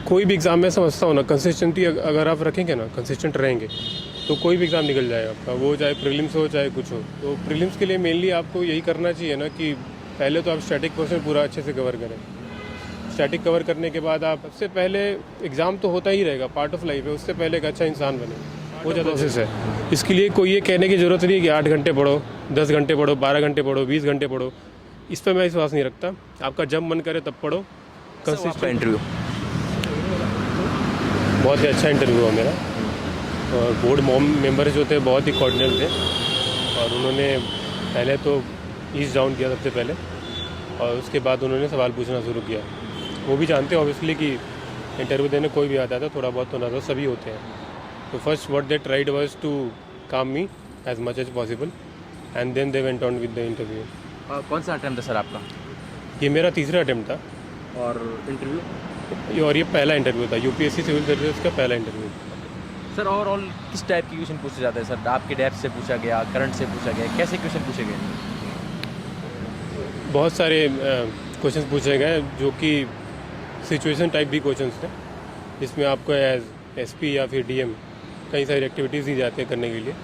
कोई भी एग्ज़ाम में समझता हूँ ना, कंसिस्टेंटी अगर आप रखेंगे ना, कंसिस्टेंट रहेंगे तो कोई भी एग्ज़ाम निकल जाएगा आपका, वो चाहे प्रीलिम्स हो चाहे कुछ हो। तो प्रीलिम्स के लिए मेनली आपको यही करना चाहिए ना कि पहले तो आप स्टैटिक पोर्शन पूरा अच्छे से कवर करें। स्टैटिक कवर करने के बाद आप सबसे पहले, एग्ज़ाम तो होता ही रहेगा, पार्ट ऑफ लाइफ है, उससे पहले एक अच्छा इंसान बने, वो ज़्यादा प्रोसेस है। इसके लिए कोई ये कहने की ज़रूरत नहीं है कि 8 घंटे पढ़ो, 10 घंटे पढ़ो, 12 घंटे पढ़ो, 20 घंटे पढ़ो। इस पर मैं विश्वास नहीं रखता। आपका जब मन करे तब पढ़ो। आपका इंटरव्यू बहुत ही अच्छा इंटरव्यू हुआ मेरा, और बोर्ड मेंबर जो थे बहुत ही कोऑर्डिनेट थे, और उन्होंने पहले तो ईज डाउन किया सबसे पहले, और उसके बाद उन्होंने सवाल पूछना शुरू किया। वो भी जानते हैं ऑब्वियसली कि इंटरव्यू देने कोई भी आता था, थोड़ा बहुत तो ना तो सभी होते हैं। तो first what they tried was to calm me as much as possible, and then they went on with the interview. कौन सा अटेम्प्ट था सर आपका? ये मेरा तीसरा अटेम्प्ट था, और इंटरव्यू? और ये पहला इंटरव्यू था, यूपीएससी सिविल सर्विसेज का पहला इंटरव्यू। सर ओवरऑल किस टाइप के क्वेश्चन पूछे जाते हैं सर? आपके डेप्थ से पूछा गया, करंट से पूछा गया, कैसे क्वेश्चन पूछे गए? बहुत सारे क्वेश्चंस पूछे गए जो कि सिचुएशन टाइप भी क्वेश्चंस थे, जिसमें आपको एज एसपी या फिर डीएम कई सारी एक्टिविटीज़ दी जाती है करने के लिए।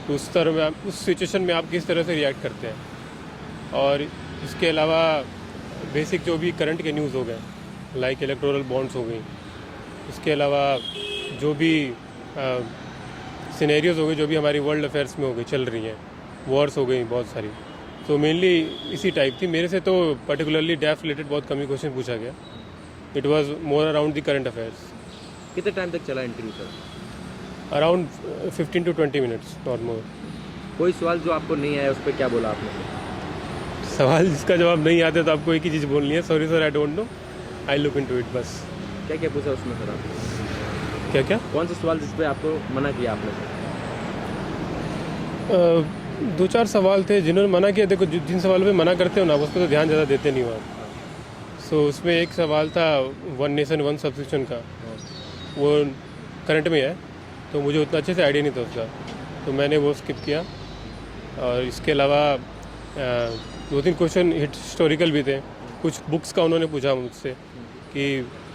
तो उस तरह में आप, उस सिचुएशन में आप किस तरह से रिएक्ट करते हैं। और इसके अलावा बेसिक जो भी करंट के न्यूज़ हो गए, लाइक इलेक्टोरल बॉन्ड्स हो गई, इसके अलावा जो भी सिनेरियोज हो गए जो भी हमारी वर्ल्ड अफेयर्स में हो गई, चल रही हैं, वॉर्स हो गई बहुत सारी। तो मेनली इसी टाइप थी। मेरे से तो पर्टिकुलरली डेफ रिलेटेड बहुत कम ही क्वेश्चन पूछा गया। It was more around the current affairs. कितने टाइम तक चला interview sir? Around 15 to 20 minutes, not more. कोई सवाल जो आपको नहीं आया उस पर क्या बोला आपने? सवाल जिसका जवाब नहीं आते तो आपको एक ही चीज़ बोलनी है, sorry sir I don't know, I look into it, बस। क्या क्या पूछा उसमें सर आपने? क्या क्या? कौन सा सवाल जिस पे आपको मना किया आपने सर? 2-4 सवाल थे जिन्होंने मना किया। देखो, जिन सवालों पे मना करते हो ना, उस पर तो ध्यान ज़्यादा देते नहीं हो आप। सो उसमें एक सवाल था वन नेशन वन सब्सक्रिप्शन का, वो करंट में है, तो मुझे उतना अच्छे से आइडिया नहीं था उसका, तो मैंने वो स्किप किया। और इसके अलावा 2-3 क्वेश्चन हिस्टोरिकल भी थे। कुछ बुक्स का उन्होंने पूछा मुझसे कि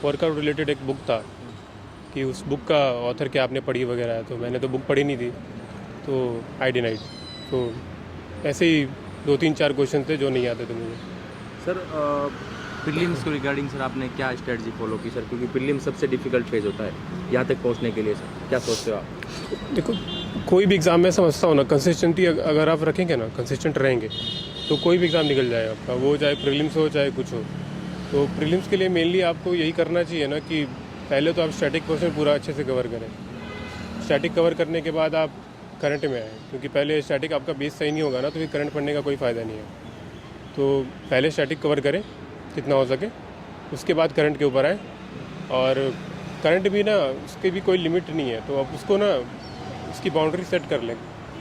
वर्कआउट रिलेटेड एक बुक था, कि उस बुक का ऑथर क्या आपने पढ़ी वगैरह है, तो मैंने तो बुक पढ़ी नहीं थी, तो आई डिनाइड। तो ऐसे ही 2-3-4 क्वेश्चन थे जो नहीं आते थे मुझे। सर प्रीलिम्स को रिगार्डिंग सर आपने क्या स्ट्रेटजी फॉलो की सर? क्योंकि प्रीलिम्स सबसे डिफिकल्ट फेज होता है यहाँ तक पहुँचने के लिए सर, क्या सोचते हो आप? देखो, कोई भी एग्ज़ाम में समझता हूँ ना, कंसिस्टेंटी अगर आप रखेंगे ना, कंसिस्टेंट रहेंगे तो कोई भी एग्ज़ाम निकल जाएगा आपका, वो चाहे प्रीलिम्स हो चाहे कुछ हो। तो प्रीलिम्स के लिए मेनली आपको यही करना चाहिए ना कि पहले तो आप स्टैटिक पोर्शन पूरा अच्छे से कवर करें। स्टैटिक कवर करने के बाद आप करंट में आए, क्योंकि पहले स्टैटिक आपका बेस सही नहीं होगा ना, तो फिर करंट पढ़ने का कोई फ़ायदा नहीं है। तो पहले स्टैटिक कवर करें जितना हो सके, उसके बाद करंट के ऊपर आए। और करंट भी ना, उसकी भी कोई लिमिट नहीं है, तो आप उसको ना, उसकी बाउंड्री सेट कर लें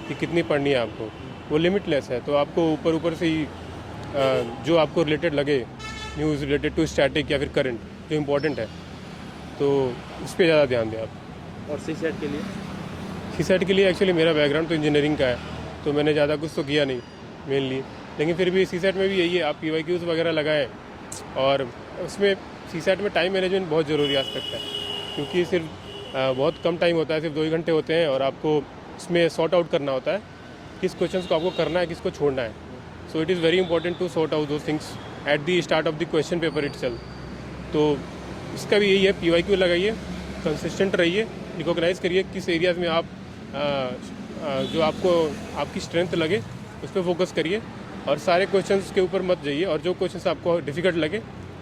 कि कितनी पढ़नी है आपको, वो लिमिटलेस है। तो आपको ऊपर ऊपर से ही जो आपको रिलेटेड लगे, न्यूज़ रिलेटेड टू स्टैटिक या फिर करंट जो इम्पोर्टेंट है, तो उस पर ज़्यादा ध्यान दें आप। और सी सेट के लिए? सी सेट के लिए एक्चुअली मेरा बैकग्राउंड तो इंजीनियरिंग का है, तो मैंने ज़्यादा कुछ तो किया नहीं मेनली, लेकिन फिर भी सी सेट में भी यही है, आप PYQs वगैरह लगाएं। और उसमें सी सेट में टाइम मैनेजमेंट बहुत ज़रूरी एस्पेक्ट है, क्योंकि सिर्फ बहुत कम टाइम होता है, सिर्फ 2 ही घंटे होते हैं, और आपको उसमें सॉर्ट आउट करना होता है किस क्वेश्चंस को आपको करना है, किसको छोड़ना है। So it is very important to sort out those things at the start of the question paper itself. तो इसका भी यही है, PYQ लगाइए, कंसिस्टेंट रहिए, रिकॉग्नाइज़ करिए किस एरियाज़ में आप जो आपको आपकी स्ट्रेंथ लगे उस पर फोकस करिए, और सारे क्वेश्चंस के ऊपर मत जाइए, और जो क्वेश्चंस आपको डिफ़िकल्ट लगे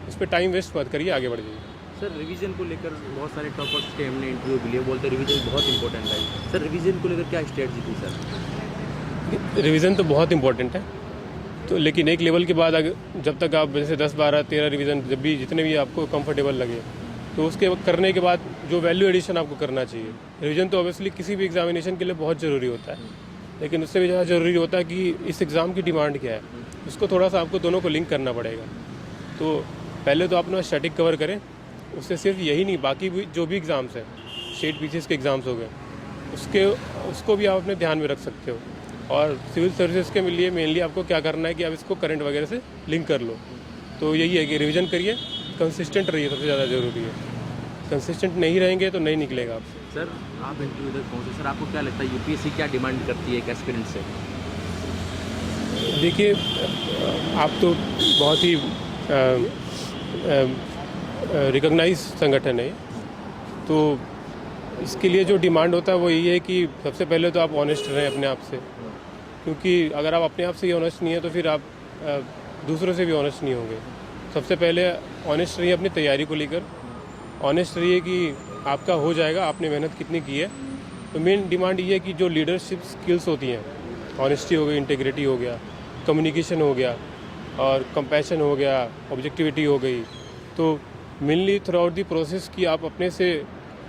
उस पर टाइम वेस्ट मत करिए, आगे बढ़ जाइए। सर रिवीजन को लेकर बहुत सारे टॉपर्स के हमने इंटरव्यू भी लिए, बोलते रिवीजन बहुत इंपॉर्टेंट है सर। रिवीजन को लेकर क्या स्ट्रेटजी थी सर? रिवीजन तो बहुत इंपॉर्टेंट है, तो लेकिन एक लेवल के बाद जब तक आप जैसे 10, 12, 13 रिवीजन, जब भी जितने भी आपको कंफर्टेबल लगे, तो उसके करने के बाद जो वैल्यू एडिशन आपको करना चाहिए। रिवीजन तो ऑब्वियसली किसी भी एग्जामिनेशन के लिए बहुत ज़रूरी होता है, लेकिन उससे भी ज़्यादा ज़रूरी होता है कि इस एग्ज़ाम की डिमांड क्या है, उसको थोड़ा सा आपको दोनों को लिंक करना पड़ेगा। तो पहले तो अपना स्टैटिक कवर करें, उससे सिर्फ यही नहीं, बाकी भी जो भी एग्ज़ाम्स हैं, स्टेट पीसीएस के एग्ज़ाम्स हो गए, उसको भी आप अपने ध्यान में रख सकते हो। और सिविल सर्विसेज के लिए मेनली आपको क्या करना है कि आप इसको करंट वगैरह से लिंक कर लो। तो यही है कि रिवीजन करिए, कंसिस्टेंट रहिए, सबसे ज़्यादा ज़रूरी है। कंसिस्टेंट नहीं रहेंगे तो नहीं निकलेगा आपसे। सर आप इंटरव्यू तक पहुँचे, सर आपको क्या लगता है यूपीएससी क्या डिमांड करती है एक एस्पिरेंट से? देखिए, आप तो बहुत ही रिकॉग्नाइज संगठन है, तो इसके लिए जो डिमांड होता है वो यही है कि सबसे पहले तो आप ऑनेस्ट रहें अपने आप से, क्योंकि अगर आप अपने आप से ही ऑनेस्ट नहीं है तो फिर आप दूसरों से भी ऑनेस्ट नहीं होंगे। सबसे पहले ऑनेस्ट रहिए अपनी तैयारी को लेकर, ऑनेस्ट रहिए कि आपका हो जाएगा, आपने मेहनत कितनी की है। तो मेन डिमांड ये है कि जो लीडरशिप स्किल्स होती हैं, ऑनेस्टी हो गई, इंटीग्रिटी हो गया, कम्युनिकेशन हो गया और कंपैशन हो गया, ऑब्जेक्टिविटी हो गई, तो mainly through out the process कि आप अपने से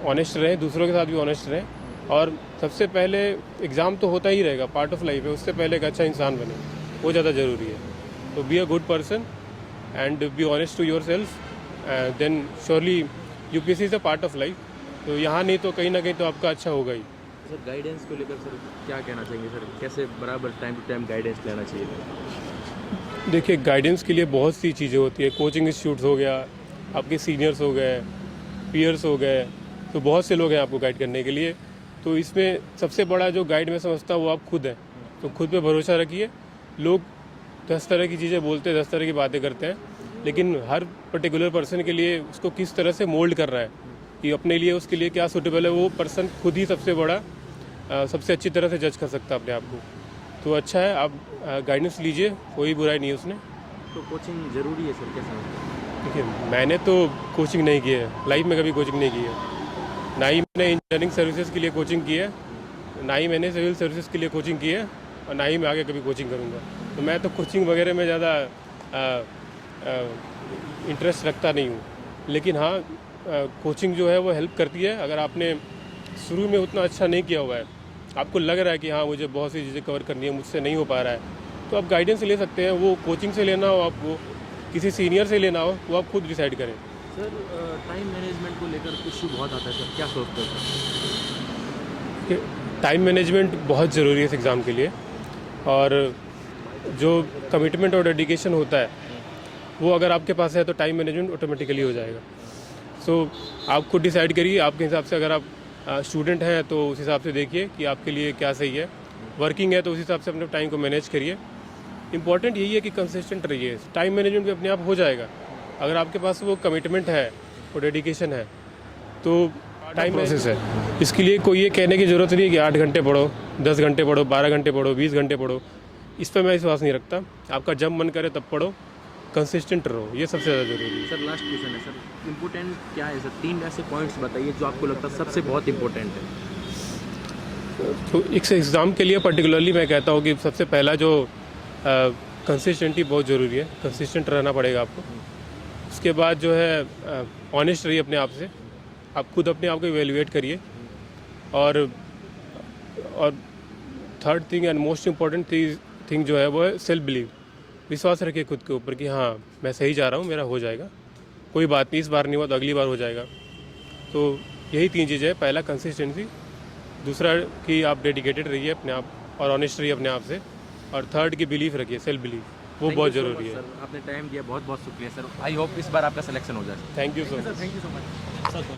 ऑनेस्ट रहें, दूसरों के साथ भी ऑनेस्ट रहें। और सबसे पहले एग्ज़ाम तो होता ही रहेगा, पार्ट ऑफ लाइफ है, उससे पहले एक अच्छा इंसान बने, वो ज़्यादा ज़रूरी है। तो be a good person and be honest to your self, then surely UPSC is a part of life. तो यहाँ नहीं तो कहीं ना कहीं तो आपका अच्छा होगा ही। सर गाइडेंस को लेकर सर क्या कहना चाहेंगे सर, कैसे बराबर टाइम टू टाइम गाइडेंस लेना चाहिए? देखिए, गाइडेंस के लिए बहुत सी चीज़ें होती है, कोचिंग इंस्टीट्यूट्स हो गया, आपके सीनियर्स हो गए, पीयर्स हो गए, तो बहुत से लोग हैं आपको गाइड करने के लिए। तो इसमें सबसे बड़ा जो गाइड मैं समझता हूँ वो आप खुद हैं। तो खुद पे भरोसा रखिए। लोग 10 तरह की चीज़ें बोलते हैं, 10 तरह की बातें करते हैं, लेकिन हर पर्टिकुलर पर्सन के लिए उसको किस तरह से मोल्ड कर रहा है कि अपने लिए उसके लिए क्या सूटेबल है, वो पर्सन खुद ही सबसे बड़ा सबसे अच्छी तरह से जज कर सकता है अपने आप को। तो अच्छा है, आप गाइडेंस लीजिए, कोई बुराई नहीं है उसमें। तो कोचिंग ज़रूरी है सर, क्या समझते हैं? देखिए, मैंने तो कोचिंग नहीं की है, लाइफ में कभी कोचिंग नहीं की है। ना ही मैंने इंजीनियरिंग सर्विसेज के लिए कोचिंग की है, ना ही मैंने सिविल सर्विसेज के लिए कोचिंग की है, और ना ही मैं आगे कभी कोचिंग करूँगा। तो मैं तो कोचिंग वगैरह में ज़्यादा इंटरेस्ट रखता नहीं हूँ। लेकिन हाँ, कोचिंग जो है वो हेल्प करती है। अगर आपने शुरू में उतना अच्छा नहीं किया हुआ है, आपको लग रहा है कि हाँ मुझे बहुत सी चीज़ें कवर करनी है, मुझसे नहीं हो पा रहा है, तो आप गाइडेंस ले सकते हैं। वो कोचिंग से लेना हो, आपको किसी सीनियर से लेना हो, वो आप खुद डिसाइड करें। सर टाइम मैनेजमेंट को लेकर इशू बहुत आता है सर, क्या सोचते हो सर? टाइम मैनेजमेंट बहुत ज़रूरी है इस एग्ज़ाम के लिए, और जो कमिटमेंट और डेडिकेशन होता है वो अगर आपके पास है तो टाइम मैनेजमेंट ऑटोमेटिकली हो जाएगा। सो आप खुद डिसाइड करिए आपके हिसाब से। अगर आप स्टूडेंट हैं तो उस हिसाब से देखिए कि आपके लिए क्या सही है, वर्किंग है तो उस हिसाब से अपने टाइम को मैनेज करिए। इंपॉर्टेंट यही है कि कंसिस्टेंट रहिए, टाइम मैनेजमेंट भी अपने आप हो जाएगा। अगर आपके पास वो कमिटमेंट है, वो डेडिकेशन है, तो टाइम प्रोसेस है। इसके लिए कोई ये कहने की ज़रूरत नहीं है कि 8 घंटे पढ़ो, 10 घंटे पढ़ो, 12 घंटे पढ़ो, 20 घंटे पढ़ो। इस पर मैं विश्वास नहीं रखता। आपका जब मन करे तब पढ़ो, कंसिस्टेंट रहो, ये सबसे ज़्यादा ज़रूरी है। सर लास्ट क्वेश्चन है सर, इम्पोर्टेंट क्या है सर? 3 ऐसे पॉइंट्स बताइए जो आपको लगता है सबसे बहुत इम्पोर्टेंट है। तो इस एग्ज़ाम के लिए पर्टिकुलरली मैं कहता हूँ कि सबसे पहला जो कंसिस्टेंटी बहुत ज़रूरी है, कंसिस्टेंट रहना पड़ेगा आपको। उसके बाद जो है ऑनेस्ट रहिए अपने आप से, आप खुद अपने आप को इवेल्युएट करिए। और third thing and most important thing जो है वो है सेल्फ बिलीव। विश्वास रखिए खुद के ऊपर कि हाँ मैं सही जा रहा हूँ, मेरा हो जाएगा, कोई बात नहीं, इस बार नहीं हुआ तो अगली बार हो जाएगा। तो यही 3 चीज़ें हैं। पहला कंसिस्टेंसी, दूसरा कि आप डेडिकेटेड रहिए अपने आप और ऑनेस्ट रहिए अपने आप से, और थर्ड की बिलीफ रखिए, सेल्फ बिलीफ, वो बहुत ज़रूरी है। सर आपने टाइम दिया, बहुत बहुत शुक्रिया सर। आई होप इस बार आपका सिलेक्शन हो जाए। Thank you so much. Thank you so much.